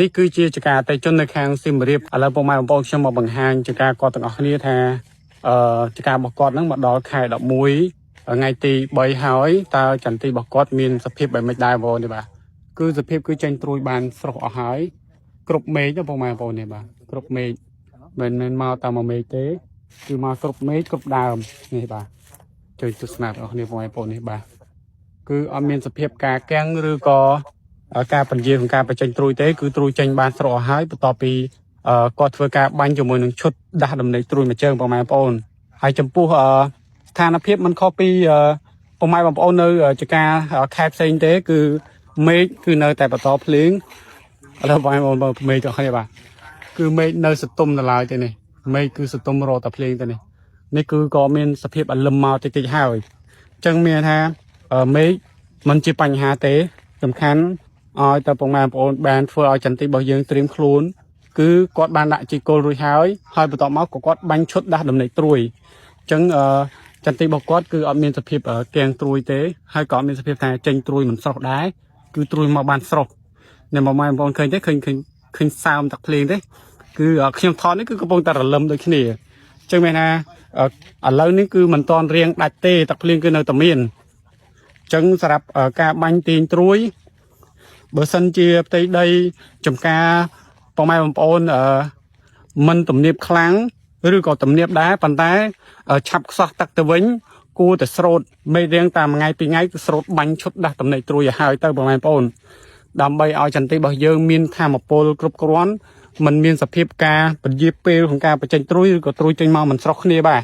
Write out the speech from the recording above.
នេះគឺជាចការតែជននៅខាងស៊ីមរៀបឥឡូវពុកម៉ែបងប្អូនខ្ញុំមកបង្ហាញចការគាត់ទាំងអស់គ្នាថាចការរបស់គាត់ហ្នឹងមកដល់ខែ11ថ្ងៃទី3ហើយតើចន្ទទីរបស់គាត់មានសភាពបែបម៉េចដែរបងប្អូនទេបាទគឺសភាពគឺចេញត្រួយបានស្រស់អស់ហើយគ្រប់មេឃណាពុកម៉ែបងប្អូននេះបាទគ្រប់មេឃមិនមែនមកតាមមួយមេឃទេគឺមកគ្រប់មេឃគ្រប់ដើមនេះបាទជួយទស្សនាបងប្អូននេះបងប្អូននេះបាទគឺអត់មានសភាពការកាំងឬក៏ការបញ្ជាក្នុងការបញ្ចេញត្រួយទេគឺត្រួយចេញបានស្រស់ហើយបន្ទាប់ពីគាត់ធ្វើការបាញ់ជាមួយនឹងឈុតដាស់ដំណេកត្រួយមួយជើងបងប្អូនហើយចំពោះស្ថានភាពមិនខុសពីពុកម៉ែបងប្អូននៅចការខេត្តផ្សេងទេគឺមេឃគឺនៅតែបន្តភ្លៀងឥឡូវបងប្អូនមេឃទៅហើយបាទគឺមេឃនៅសតុំនៅឡើយទេនេះមេឃគឺសតុំរត់តែភ្លៀងទេនេះគឺក៏មានសភាពអលឹមមកតិចហើយអញ្ចឹងមានថាមេឃមិនជាបញ្ហាទេសំខាន់ឲ្យតើពុកម៉ែបងប្អូនបានធ្វើឲ្យចន្ទទីរបស់យើងត្រៀមខ្លួនគឺគាត់បានដាក់ជីគល់រួចហើយបន្ទាប់មកក៏គាត់បាញ់ឈុតដាស់ដំណេកត្រួយអញ្ចឹងចន្ទទីរបស់គាត់គឺអត់មានសភាពកៀងត្រួយទេហើយក៏អត់មានសភាពថាចេញត្រួយមិនស្រស់ដែរគឺត្រួយមកបានស្រស់អ្នកបងប្អូនឃើញទេឃើញសើមទឹកភ្លៀងទេគឺខ្ញុំថតនេះគឺកំពុងតែរលឹមដូចគ្នាអញ្ចឹងមានថាឥឡូវនេះគឺមិនតន់រៀងដាច់ទេទឹកភ្លៀងគឺនៅតែមានអញ្ចឹងសម្រាប់ការបាញ់ទាញត្រួយបើសិនជាផ្ទៃដីចំការបងប្អូនមិនទំនាបខ្លាំងឬក៏ទំនាបដែរប៉ុន្តែឆាប់ខ្សោះទឹកទៅវិញគួរតែស្រោតមេរៀងតាមថ្ងៃពីរថ្ងៃគឺស្រោតបាញ់ឈុតដាស់តំណែងត្រួយឲ្យហើយទៅបងប្អូនដើម្បីឲ្យចន្ទទីរបស់យើងមានថាមពលគ្រប់គ្រាន់មិនមានសភាពការពន្យាពេលក្នុងការបញ្ចេញត្រួយឬក៏ត្រួយចេញមកមិនស្រស់គ្នាបាទ